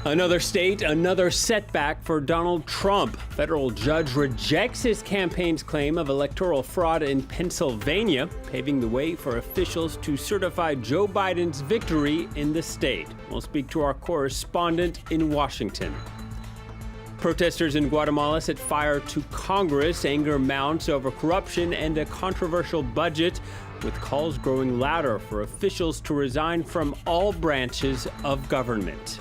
Another state, another setback for Donald Trump. Federal judge rejects his campaign's claim of electoral fraud in Pennsylvania, paving the way for officials to certify Joe Biden's victory in the state. We'll speak to our correspondent in Washington. Protesters in Guatemala set fire to Congress. Anger mounts over corruption and a controversial budget, with calls growing louder for officials to resign from all branches of government.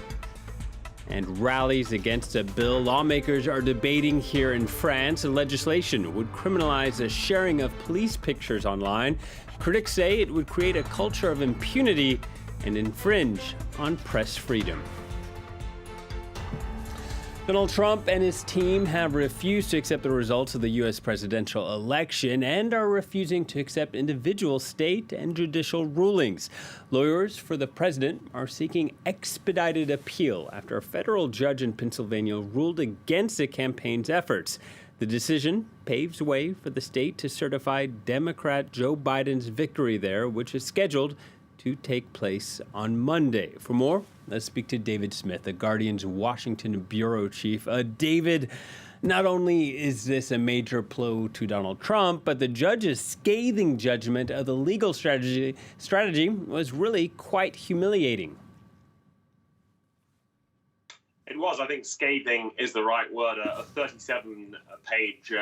And rallies against a bill lawmakers are debating here in France. Legislation would criminalize the sharing of police pictures online. Critics say it would create a culture of impunity and infringe on press freedom. Donald Trump and his team have refused to accept the results of the U.S. presidential election and are refusing to accept individual state and judicial rulings. Lawyers for the president are seeking expedited appeal after a federal judge in Pennsylvania ruled against the campaign's efforts. The decision paves way for the state to certify Democrat Joe Biden's victory there, which is scheduled to take place on Monday. For more, let's speak to David Smith, the Guardian's Washington bureau chief. David, not only is this a major blow to Donald Trump, but the judge's scathing judgment of the legal strategy was really quite humiliating. It was. I think scathing is the right word. A 37-page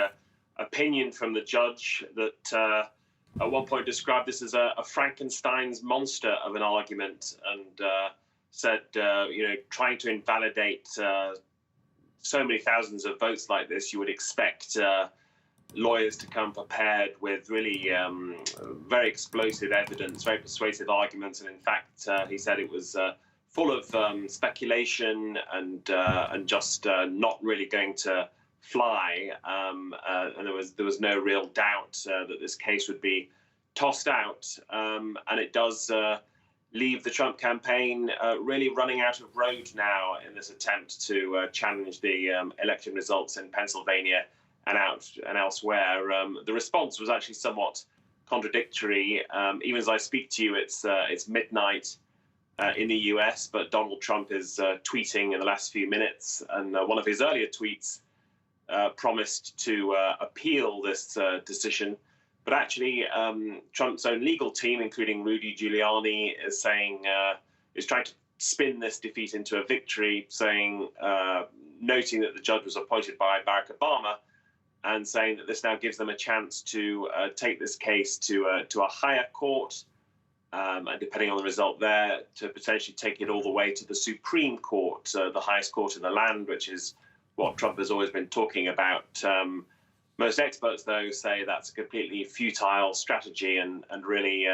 opinion from the judge that at one point described this as a Frankenstein's monster of an argument, and said, trying to invalidate so many thousands of votes like this, you would expect lawyers to come prepared with really very explosive evidence, very persuasive arguments. And in fact, he said it was full of speculation and just not really going to fly, and there was no real doubt that this case would be tossed out, and it does leave the Trump campaign really running out of road now in this attempt to challenge the election results in Pennsylvania and elsewhere. The response was actually somewhat contradictory. Even as I speak to you, it's midnight in the US, but Donald Trump is tweeting in the last few minutes, and one of his earlier tweets promised to appeal this decision. But actually, Trump's own legal team, including Rudy Giuliani, is trying to spin this defeat into a victory, noting that the judge was appointed by Barack Obama, and saying that this now gives them a chance to take this case to a higher court, and depending on the result there, to potentially take it all the way to the Supreme Court, the highest court in the land, which is what Trump has always been talking about. Most experts, though, say that's a completely futile strategy, and really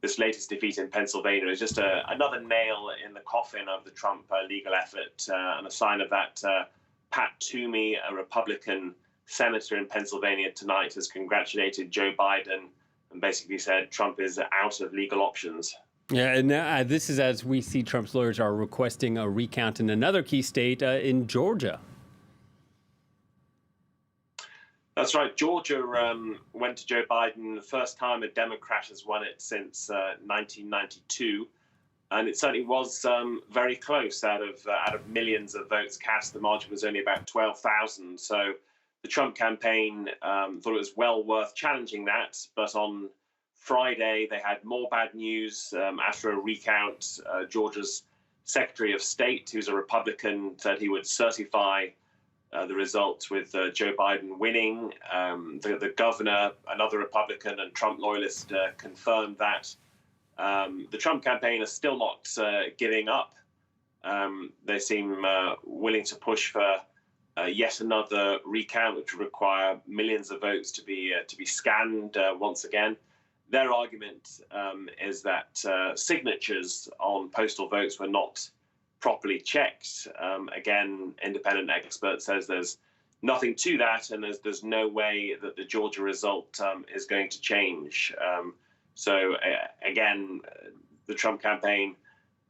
this latest defeat in Pennsylvania is just another nail in the coffin of the Trump legal effort, and a sign of that. Pat Toomey, a Republican senator in Pennsylvania tonight, has congratulated Joe Biden and basically said Trump is out of legal options. Yeah, and this is as we see Trump's lawyers are requesting a recount in another key state in Georgia. That's right. Georgia went to Joe Biden the first time a Democrat has won it since 1992. And it certainly was very close. Out of millions of votes cast, the margin was only about 12,000. So the Trump campaign thought it was well worth challenging that. But on Friday, they had more bad news after a recount. Georgia's Secretary of State, who's a Republican, said he would certify the results with Joe Biden winning. The governor, another Republican and Trump loyalist, confirmed that. The Trump campaign is still not giving up. They seem willing to push for yet another recount, which would require millions of votes to be scanned once again. Their argument is that signatures on postal votes were not properly checked. Again, independent expert says there's nothing to that, and there's no way that the Georgia result is going to change. Again, the Trump campaign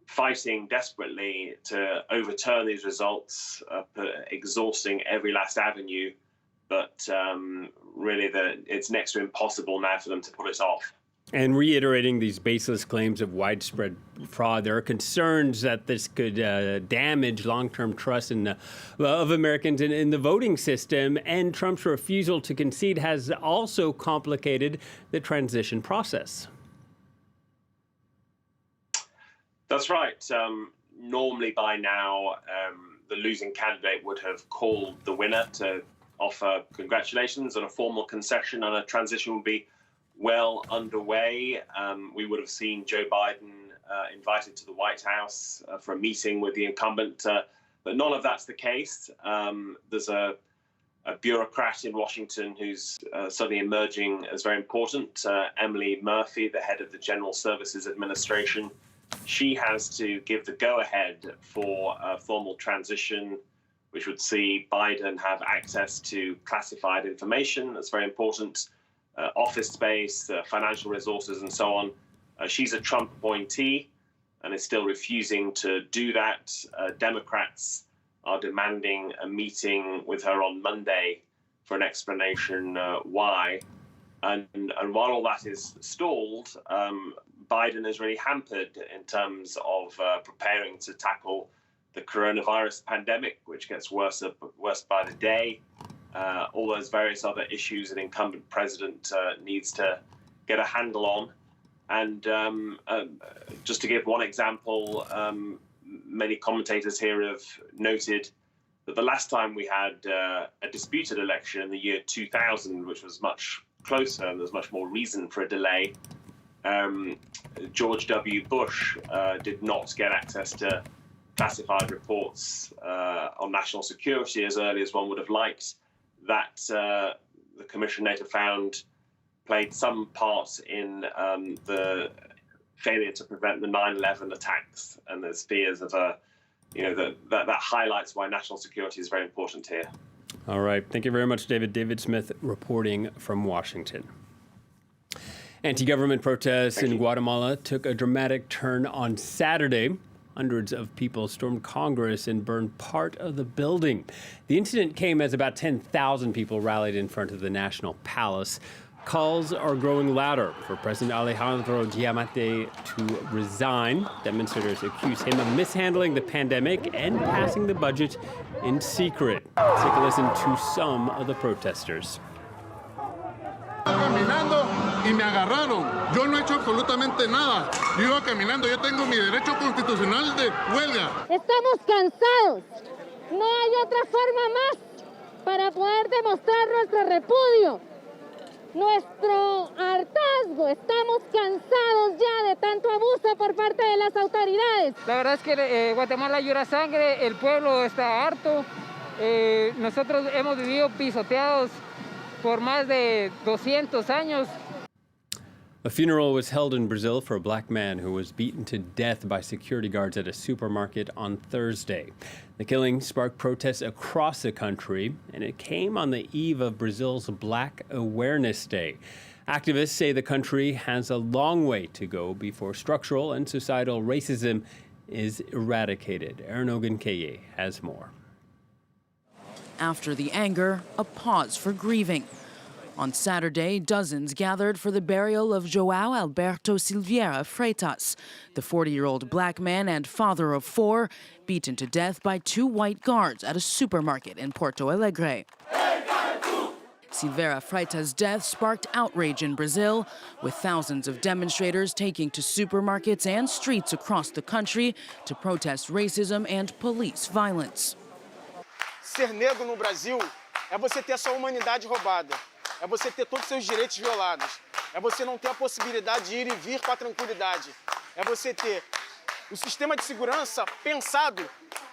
fighting desperately to overturn these results, exhausting every last avenue. But really, it's next to impossible now for them to pull it off. And reiterating these baseless claims of widespread fraud, there are concerns that this could damage long-term trust of Americans in the voting system. And Trump's refusal to concede has also complicated the transition process. That's right. Normally by now, the losing candidate would have called the winner to offer congratulations and a formal concession, and a transition would be well underway. We would have seen Joe Biden invited to the White House for a meeting with the incumbent, but none of that's the case. There's a bureaucrat in Washington who's suddenly emerging as very important, Emily Murphy, the head of the General Services Administration. She has to give the go-ahead for a formal transition, which would see Biden have access to classified information. That's very important. Office space, financial resources, and so on. She's a Trump appointee and is still refusing to do that. Democrats are demanding a meeting with her on Monday for an explanation why. And while all that is stalled, Biden is really hampered in terms of preparing to tackle the coronavirus pandemic, which gets worse by the day. All those various other issues an incumbent president needs to get a handle on. And just to give one example, many commentators here have noted that the last time we had a disputed election in the year 2000, which was much closer and there's much more reason for a delay, George W. Bush did not get access to classified reports on national security as early as one would have liked. That the commission later found played some part in the failure to prevent the 9/11 attacks, and there's fears of that highlights why national security is very important here. All right, thank you very much, David. David Smith reporting from Washington. Anti-government protests in Guatemala took a dramatic turn on Saturday. Hundreds of people stormed Congress and burned part of the building. The incident came as about 10,000 people rallied in front of the National Palace. Calls are growing louder for President Alejandro Giammattei to resign. Demonstrators accuse him of mishandling the pandemic and passing the budget in secret. Let's take a listen to some of the protesters. Caminando y me agarraron. Yo no he hecho absolutamente nada. Yo iba caminando, yo tengo mi derecho constitucional de huelga. Estamos cansados. No hay otra forma más para poder demostrar nuestro repudio, nuestro hartazgo. Estamos cansados ya de tanto abuso por parte de las autoridades. La verdad es que Guatemala llora sangre, el pueblo está harto. Nosotros hemos vivido pisoteados por más de 200 años. A funeral was held in Brazil for a black man who was beaten to death by security guards at a supermarket on Thursday. The killing sparked protests across the country, and it came on the eve of Brazil's Black Awareness Day. Activists say the country has a long way to go before structural and societal racism is eradicated. Aaron Ogunkeye has more. After the anger, a pause for grieving. On Saturday, dozens gathered for the burial of João Alberto Silveira Freitas, the 40-year-old black man and father of 4, beaten to death by 2 white guards at a supermarket in Porto Alegre. Silveira Freitas' death sparked outrage in Brazil, with thousands of demonstrators taking to supermarkets and streets across the country to protest racism and police violence. Ser negro no Brasil é você ter a sua humanidade roubada, é você ter todos os seus direitos violados, é você não ter a possibilidade de ir e vir com a tranquilidade, é você ter o sistema de segurança pensado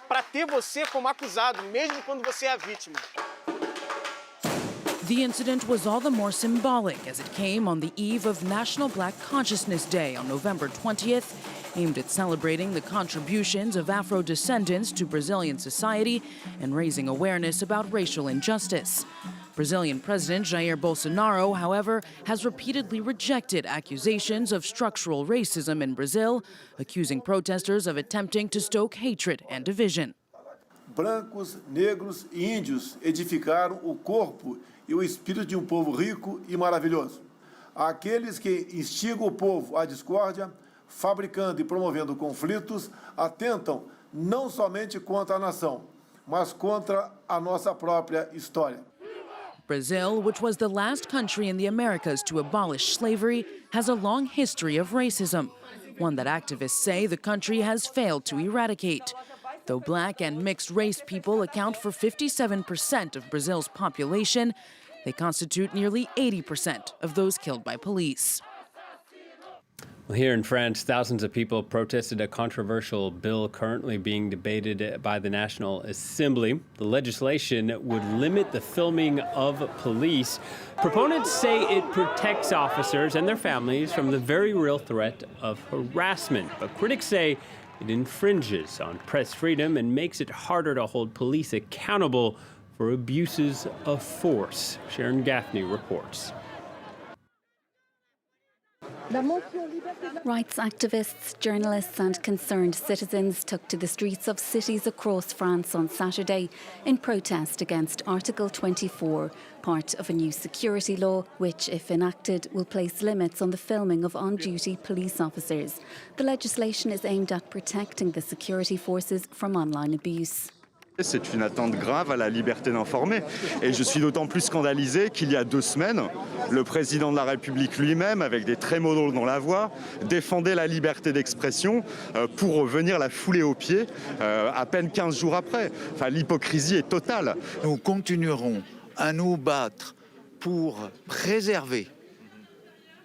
para ter você como acusado, mesmo quando você é a vítima. The incident was all the more symbolic as it came on the eve of National Black Consciousness Day on November 20th, aimed at celebrating the contributions of Afro-descendants to Brazilian society and raising awareness about racial injustice. Brazilian President Jair Bolsonaro, however, has repeatedly rejected accusations of structural racism in Brazil, accusing protesters of attempting to stoke hatred and division. Brancos, negros e índios edificaram o corpo e o espírito de povo rico e maravilhoso. Aqueles que instigam o povo à discórdia, fabricando e promovendo conflitos, atentam não somente contra a nação, mas contra a nossa própria história. Brazil, which was the last country in the Americas to abolish slavery, has a long history of racism, one that activists say the country has failed to eradicate. Though black and mixed-race people account for 57% of Brazil's population, they constitute nearly 80% of those killed by police. Well, here in France, thousands of people protested a controversial bill currently being debated by the National Assembly. The legislation would limit the filming of police. Proponents say it protects officers and their families from the very real threat of harassment. But critics say it infringes on press freedom and makes it harder to hold police accountable for abuses of force. Sharon Gaffney reports. Rights activists, journalists and concerned citizens took to the streets of cities across France on Saturday in protest against Article 24, part of a new security law which, if enacted, will place limits on the filming of on-duty police officers. The legislation is aimed at protecting the security forces from online abuse. C'est une atteinte grave à la liberté d'informer. Et je suis d'autant plus scandalisé qu'il y a 2 semaines, le président de la République lui-même, avec des trémolos dans la voix, défendait la liberté d'expression pour venir la fouler aux pieds à peine 15 jours après. Enfin, l'hypocrisie est totale. Nous continuerons à nous battre pour préserver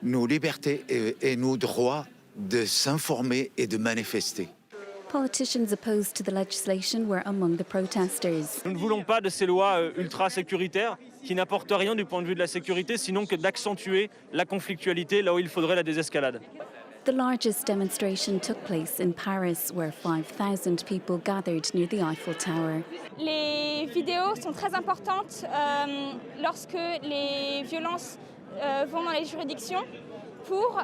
nos libertés et nos droits de s'informer et de manifester. Politicians opposed to the legislation were among the protesters. Nous ne voulons pas de ces lois ultra-sécuritaires qui n'apportent rien du point de vue de la sécurité, sinon que d'accentuer la conflictualité là où il faudrait la désescalade. The largest demonstration took place in Paris, where 5,000 people gathered near the Eiffel Tower. Les vidéos sont très importantes lorsque les violences vont dans les juridictions pour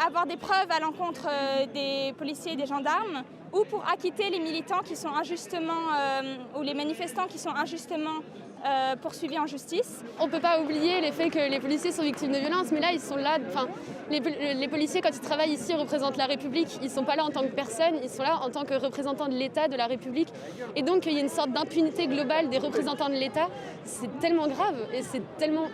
avoir des preuves à l'encontre des policiers et des gendarmes ou pour acquitter les militants qui sont injustement ou les manifestants qui sont injustement poursuivis en justice. On ne peut pas oublier les faits que les policiers sont victimes de violences, mais là ils sont là, les policiers quand ils travaillent ici représentent la République, ils ne sont pas là en tant que personne, ils sont là en tant que représentants de l'État, de la République, et donc il y a une sorte d'impunité globale des représentants de l'État. C'est tellement grave et c'est tellement...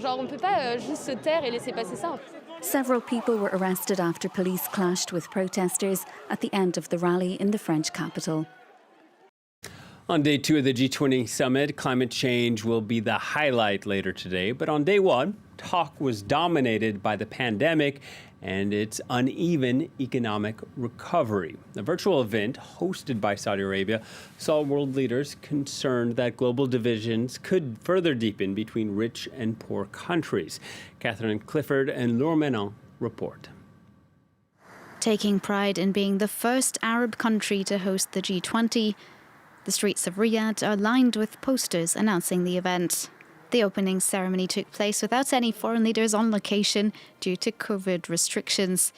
on ne peut pas juste se taire et laisser passer ça. Several people were arrested after police clashed with protesters at the end of the rally in the French capital. On day 2 of the G20 summit, climate change will be the highlight later today. But on day 1, talk was dominated by the pandemic and its uneven economic recovery. The virtual event, hosted by Saudi Arabia, saw world leaders concerned that global divisions could further deepen between rich and poor countries. Catherine Clifford and Laure Menon report. Taking pride in being the first Arab country to host the G20, the streets of Riyadh are lined with posters announcing the event. The opening ceremony took place without any foreign leaders on location due to COVID restrictions.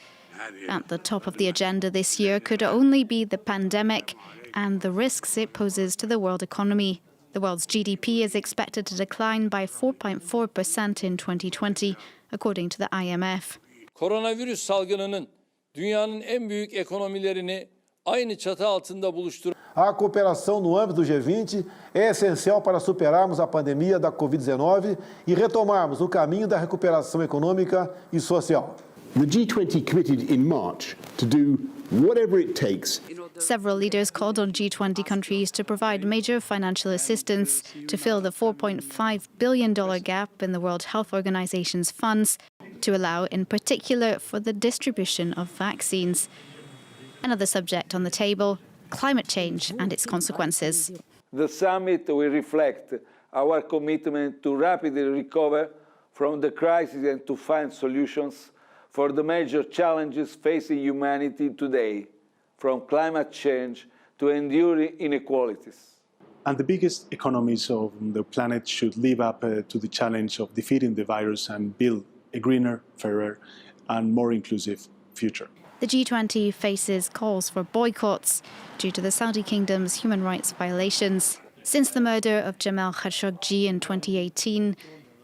At the top of the agenda this year could only be the pandemic and the risks it poses to the world economy. The world's GDP is expected to decline by 4.4% in 2020, according to the IMF. Koronavirüs salgınının dünyanın en büyük ekonomilerini aynı çatı altında buluşturan. A cooperação no âmbito do G20 é essencial para superarmos a pandemia da Covid-19 e retomarmos o caminho da recuperação econômica e social. The G20 committed in March to do whatever it takes. Several leaders called on G20 countries to provide major financial assistance to fill the $4.5 billion gap in the World Health Organization's funds, to allow in particular for the distribution of vaccines. Another subject on the table, climate change and its consequences. The summit will reflect our commitment to rapidly recover from the crisis and to find solutions for the major challenges facing humanity today, from climate change to enduring inequalities. And the biggest economies of the planet should live up to the challenge of defeating the virus and build a greener, fairer, and more inclusive future. The G20 faces calls for boycotts due to the Saudi kingdom's human rights violations. Since the murder of Jamal Khashoggi in 2018,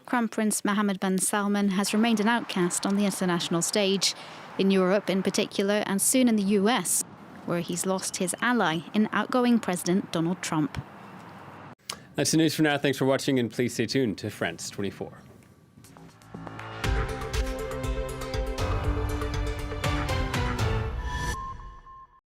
Crown Prince Mohammed bin Salman has remained an outcast on the international stage, in Europe in particular, and soon in the US, where he's lost his ally in outgoing President Donald Trump. That's the news for now. Thanks for watching, and please stay tuned to France 24.